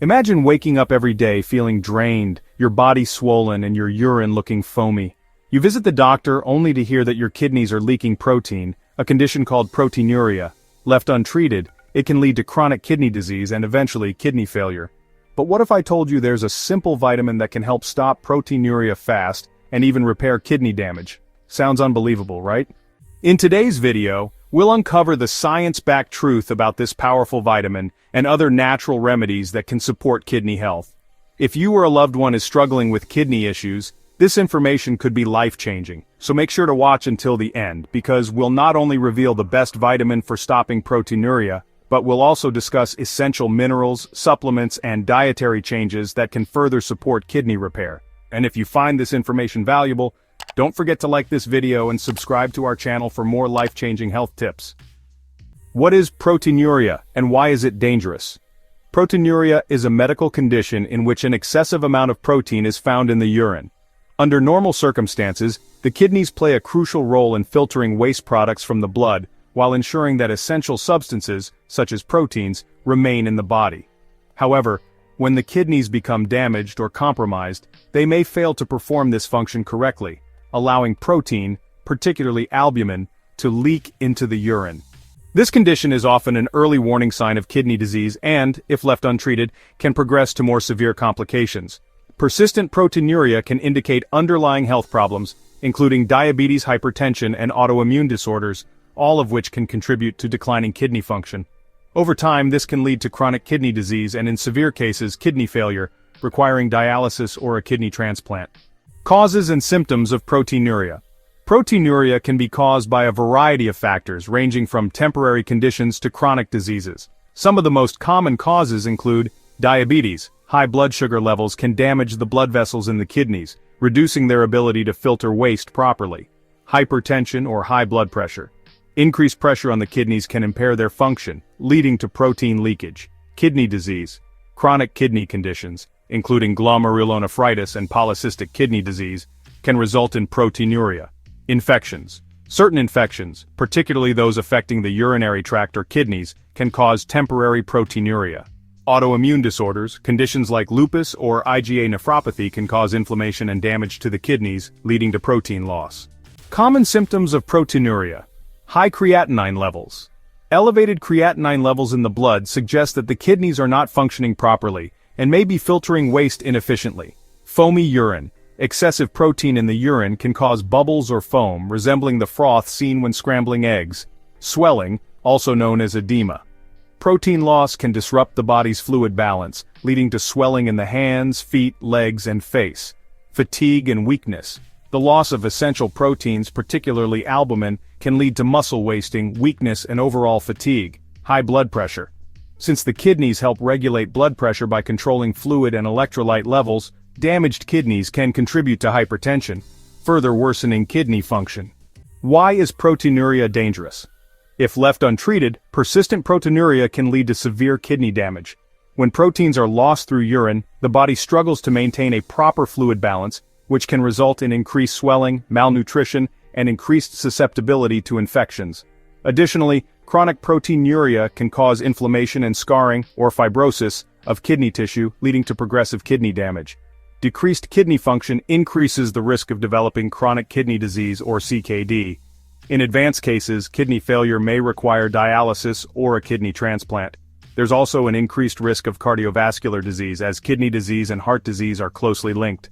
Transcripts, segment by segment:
Imagine waking up every day feeling drained, your body swollen and your urine looking foamy. You visit the doctor only to hear that your kidneys are leaking protein, a condition called proteinuria. Left untreated, it can lead to chronic kidney disease and eventually kidney failure. But what if I told you there's a simple vitamin that can help stop proteinuria fast and even repair kidney damage? Sounds unbelievable, right? In today's video, we'll uncover the science-backed truth about this powerful vitamin and other natural remedies that can support kidney health. If you or a loved one is struggling with kidney issues, this information could be life-changing, so make sure to watch until the end, because we'll not only reveal the best vitamin for stopping proteinuria, but we'll also discuss essential minerals, supplements, and dietary changes that can further support kidney repair. And if you find this information valuable, don't forget to like this video and subscribe to our channel for more life-changing health tips. What is proteinuria, and why is it dangerous? Proteinuria is a medical condition in which an excessive amount of protein is found in the urine. Under normal circumstances, the kidneys play a crucial role in filtering waste products from the blood, while ensuring that essential substances, such as proteins, remain in the body. However, when the kidneys become damaged or compromised, they may fail to perform this function correctly, allowing protein, particularly albumin, to leak into the urine. This condition is often an early warning sign of kidney disease and, if left untreated, can progress to more severe complications. Persistent proteinuria can indicate underlying health problems, including diabetes, hypertension, and autoimmune disorders, all of which can contribute to declining kidney function. Over time, this can lead to chronic kidney disease and, in severe cases, kidney failure, requiring dialysis or a kidney transplant. Causes and symptoms of proteinuria. Proteinuria can be caused by a variety of factors, ranging from temporary conditions to chronic diseases. Some of the most common causes include diabetes. High blood sugar levels can damage the blood vessels in the kidneys, reducing their ability to filter waste properly. Hypertension or high blood pressure. Increased pressure on the kidneys can impair their function, leading to protein leakage. Kidney disease. Chronic kidney conditions, including glomerulonephritis and polycystic kidney disease, can result in proteinuria. Infections. Certain infections, particularly those affecting the urinary tract or kidneys, can cause temporary proteinuria. Autoimmune disorders, conditions like lupus or IgA nephropathy can cause inflammation and damage to the kidneys, leading to protein loss. Common symptoms of proteinuria. High creatinine levels. Elevated creatinine levels in the blood suggest that the kidneys are not functioning properly and may be filtering waste inefficiently. Foamy urine. Excessive protein in the urine can cause bubbles or foam, resembling the froth seen when scrambling eggs. Swelling, also known as edema. Protein loss can disrupt the body's fluid balance, leading to swelling in the hands, feet, legs, and face. Fatigue and weakness. The loss of essential proteins, particularly albumin, can lead to muscle wasting, weakness, and overall fatigue. High blood pressure. Since the kidneys help regulate blood pressure by controlling fluid and electrolyte levels, damaged kidneys can contribute to hypertension, further worsening kidney function. Why is proteinuria dangerous? If left untreated, persistent proteinuria can lead to severe kidney damage. When proteins are lost through urine, the body struggles to maintain a proper fluid balance, which can result in increased swelling, malnutrition, and increased susceptibility to infections. Additionally, chronic proteinuria can cause inflammation and scarring, or fibrosis, of kidney tissue, leading to progressive kidney damage. Decreased kidney function increases the risk of developing chronic kidney disease, or CKD. In advanced cases, kidney failure may require dialysis or a kidney transplant. There's also an increased risk of cardiovascular disease, as kidney disease and heart disease are closely linked.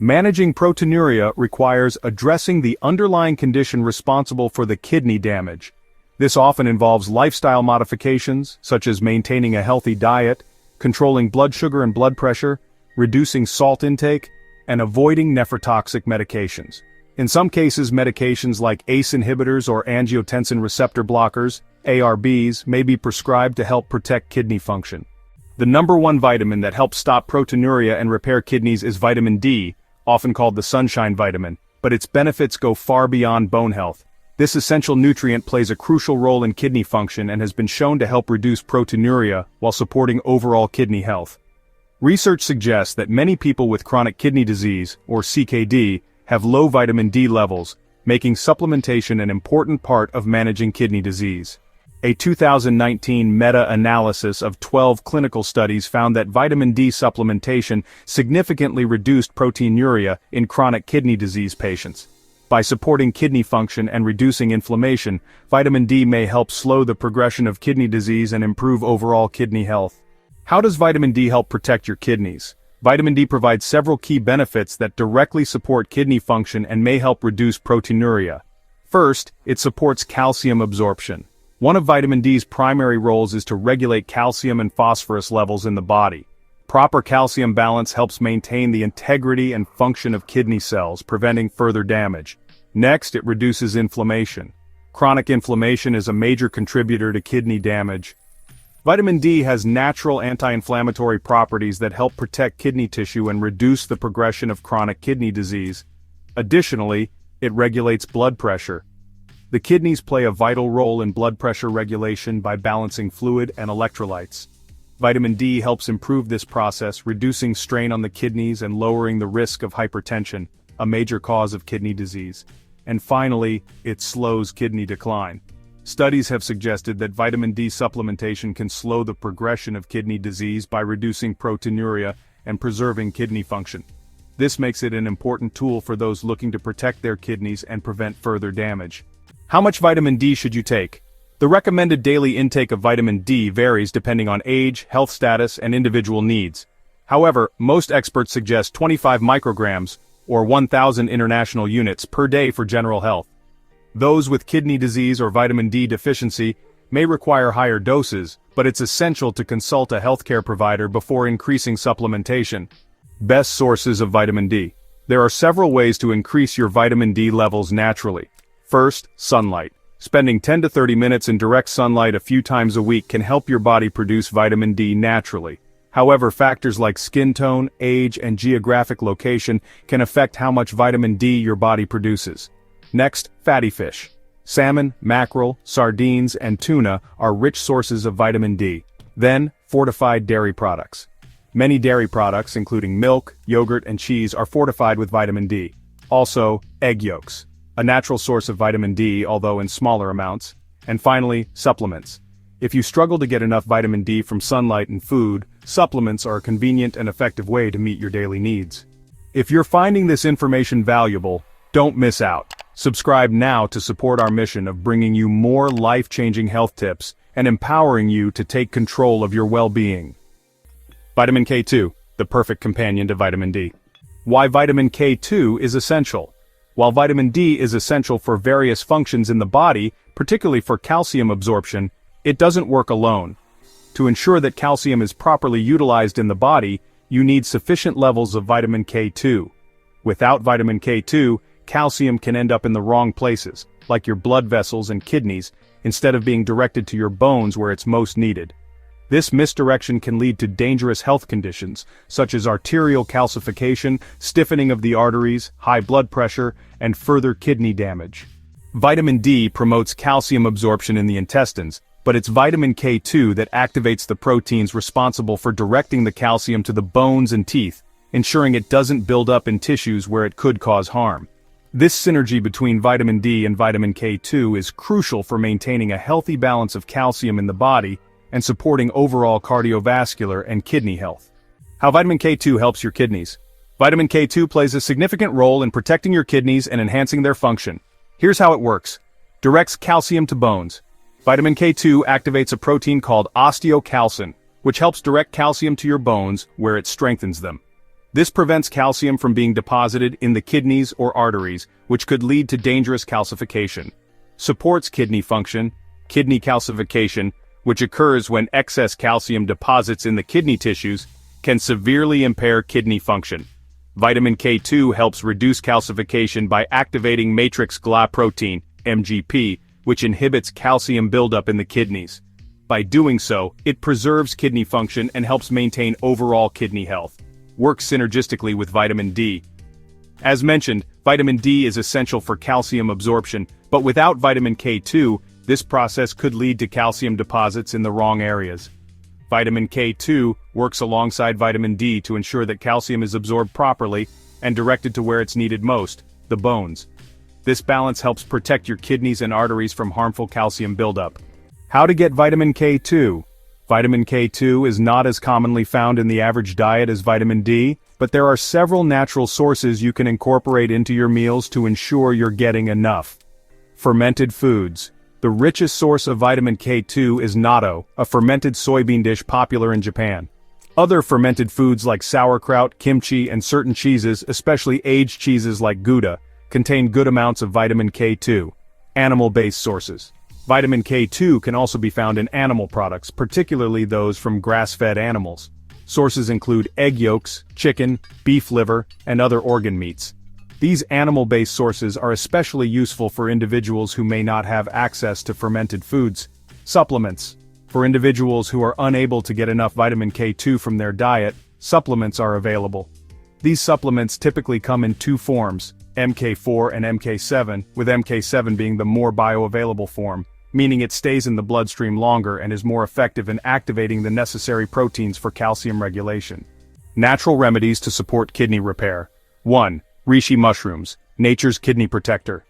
Managing proteinuria requires addressing the underlying condition responsible for the kidney damage. This often involves lifestyle modifications, such as maintaining a healthy diet, controlling blood sugar and blood pressure, reducing salt intake, and avoiding nephrotoxic medications. In some cases, medications like ACE inhibitors or angiotensin receptor blockers, ARBs, may be prescribed to help protect kidney function. The number one vitamin that helps stop proteinuria and repair kidneys is vitamin D, often called the sunshine vitamin, but its benefits go far beyond bone health. This essential nutrient plays a crucial role in kidney function and has been shown to help reduce proteinuria while supporting overall kidney health. Research suggests that many people with chronic kidney disease, or CKD, have low vitamin D levels, making supplementation an important part of managing kidney disease. A 2019 meta-analysis of 12 clinical studies found that vitamin D supplementation significantly reduced proteinuria in chronic kidney disease patients. By supporting kidney function and reducing inflammation, vitamin D may help slow the progression of kidney disease and improve overall kidney health. How does vitamin D help protect your kidneys? Vitamin D provides several key benefits that directly support kidney function and may help reduce proteinuria. First, it supports calcium absorption. One of vitamin D's primary roles is to regulate calcium and phosphorus levels in the body. Proper calcium balance helps maintain the integrity and function of kidney cells, preventing further damage. Next, it reduces inflammation. Chronic inflammation is a major contributor to kidney damage. Vitamin D has natural anti-inflammatory properties that help protect kidney tissue and reduce the progression of chronic kidney disease. Additionally, it regulates blood pressure. The kidneys play a vital role in blood pressure regulation by balancing fluid and electrolytes. Vitamin D helps improve this process, reducing strain on the kidneys and lowering the risk of hypertension, a major cause of kidney disease. And finally, it slows kidney decline. Studies have suggested that vitamin D supplementation can slow the progression of kidney disease by reducing proteinuria and preserving kidney function. This makes it an important tool for those looking to protect their kidneys and prevent further damage. How much vitamin D should you take? The recommended daily intake of vitamin D varies depending on age, health status, and individual needs. However, most experts suggest 25 micrograms, or 1,000 international units per day for general health. Those with kidney disease or vitamin D deficiency may require higher doses, but it's essential to consult a healthcare provider before increasing supplementation. Best sources of vitamin D. There are several ways to increase your vitamin D levels naturally. First, sunlight. Spending 10 to 30 minutes in direct sunlight a few times a week can help your body produce vitamin D naturally. However, factors like skin tone, age, and geographic location can affect how much vitamin D your body produces. Next, fatty fish. Salmon, mackerel, sardines, and tuna are rich sources of vitamin D. Then, fortified dairy products. Many dairy products, including milk, yogurt, and cheese, are fortified with vitamin D. Also, egg yolks, a natural source of vitamin D, although in smaller amounts. And finally, supplements. If you struggle to get enough vitamin D from sunlight and food, supplements are a convenient and effective way to meet your daily needs. If you're finding this information valuable, don't miss out. Subscribe now to support our mission of bringing you more life-changing health tips and empowering you to take control of your well-being. Vitamin K2, the perfect companion to vitamin D. Why vitamin K2 is essential. While vitamin D is essential for various functions in the body, particularly for calcium absorption, it doesn't work alone. To ensure that calcium is properly utilized in the body, you need sufficient levels of vitamin K2. Without vitamin K2, calcium can end up in the wrong places, like your blood vessels and kidneys, instead of being directed to your bones where it's most needed. This misdirection can lead to dangerous health conditions, such as arterial calcification, stiffening of the arteries, high blood pressure, and further kidney damage. Vitamin D promotes calcium absorption in the intestines, but it's vitamin K2 that activates the proteins responsible for directing the calcium to the bones and teeth, ensuring it doesn't build up in tissues where it could cause harm. This synergy between vitamin D and vitamin K2 is crucial for maintaining a healthy balance of calcium in the body and supporting overall cardiovascular and kidney health. How vitamin K2 helps your kidneys. Vitamin K2 plays a significant role in protecting your kidneys and enhancing their function. Here's how it works. Directs calcium to bones. Vitamin K2 activates a protein called osteocalcin, which helps direct calcium to your bones where it strengthens them. This prevents calcium from being deposited in the kidneys or arteries, which could lead to dangerous calcification. Supports kidney function. Kidney calcification, which occurs when excess calcium deposits in the kidney tissues, can severely impair kidney function. Vitamin K2 helps reduce calcification by activating matrix Gla protein, MGP, which inhibits calcium buildup in the kidneys. By doing so, it preserves kidney function and helps maintain overall kidney health. Works synergistically with vitamin D. As mentioned, vitamin D is essential for calcium absorption, but without vitamin K2, this process could lead to calcium deposits in the wrong areas. Vitamin K2 works alongside vitamin D to ensure that calcium is absorbed properly and directed to where it's needed most, the bones. This balance helps protect your kidneys and arteries from harmful calcium buildup. How to get vitamin K2. Vitamin K2 is not as commonly found in the average diet as vitamin D, but there are several natural sources you can incorporate into your meals to ensure you're getting enough. Fermented foods. The richest source of vitamin K2 is natto, a fermented soybean dish popular in Japan. Other fermented foods like sauerkraut, kimchi, and certain cheeses, especially aged cheeses like Gouda, contain good amounts of vitamin K2. Animal-based sources. Vitamin K2 can also be found in animal products, particularly those from grass-fed animals. Sources include egg yolks, chicken, beef liver, and other organ meats. These animal-based sources are especially useful for individuals who may not have access to fermented foods. Supplements. For individuals who are unable to get enough vitamin K2 from their diet, supplements are available. These supplements typically come in two forms, MK4 and MK7, with MK7 being the more bioavailable form, meaning it stays in the bloodstream longer and is more effective in activating the necessary proteins for calcium regulation. Natural remedies to support kidney repair. 1. Reishi mushrooms, nature's kidney protector.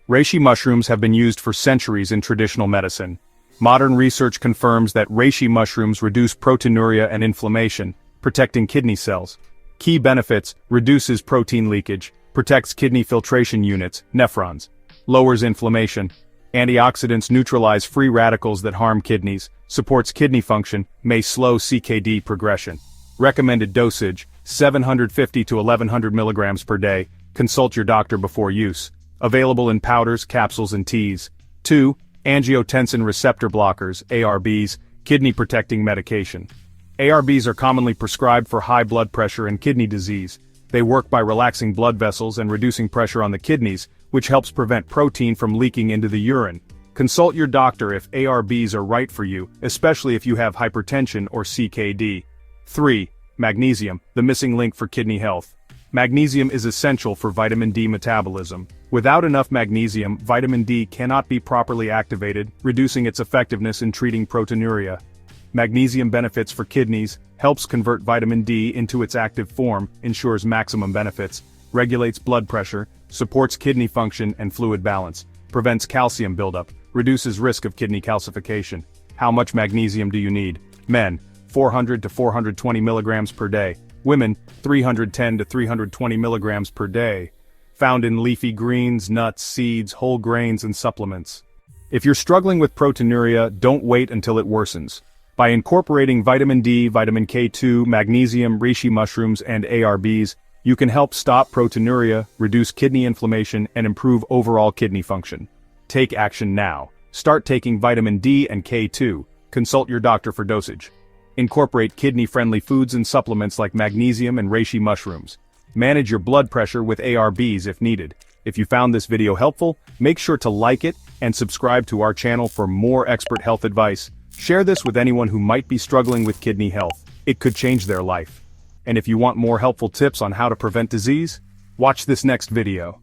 Reishi mushrooms have been used for centuries in traditional medicine. Modern research confirms that reishi mushrooms reduce proteinuria and inflammation, protecting kidney cells. Key benefits: reduces protein leakage, protects kidney filtration units, nephrons, lowers inflammation. Antioxidants neutralize free radicals that harm kidneys, supports kidney function, may slow CKD progression. Recommended dosage, 750 to 1100 milligrams per day. Consult your doctor before use. Available in powders, capsules, and teas. 2. Angiotensin receptor blockers, ARBs, kidney protecting medication. ARBs are commonly prescribed for high blood pressure and kidney disease. They work by relaxing blood vessels and reducing pressure on the kidneys, which helps prevent protein from leaking into the urine. Consult your doctor if ARBs are right for you, especially if you have hypertension or CKD. 3. Magnesium, the missing link for kidney health. Magnesium is essential for vitamin D metabolism. Without enough magnesium, vitamin D cannot be properly activated, reducing its effectiveness in treating proteinuria. Magnesium benefits for kidneys, helps convert vitamin D into its active form, ensures maximum benefits, regulates blood pressure, supports kidney function and fluid balance, prevents calcium buildup, reduces risk of kidney calcification. How much magnesium do you need? Men, 400 to 420 milligrams per day. Women, 310 to 320 milligrams per day. Found in leafy greens, nuts, seeds, whole grains, and supplements. If you're struggling with proteinuria, don't wait until it worsens. By incorporating vitamin D, vitamin K2, magnesium, reishi mushrooms, and ARBs, you can help stop proteinuria, reduce kidney inflammation, and improve overall kidney function. Take action now. Start taking vitamin D and K2. Consult your doctor for dosage. Incorporate kidney-friendly foods and supplements like magnesium and reishi mushrooms. Manage your blood pressure with ARBs if needed. If you found this video helpful, make sure to like it and subscribe to our channel for more expert health advice. Share this with anyone who might be struggling with kidney health. It could change their life. And if you want more helpful tips on how to prevent disease, watch this next video.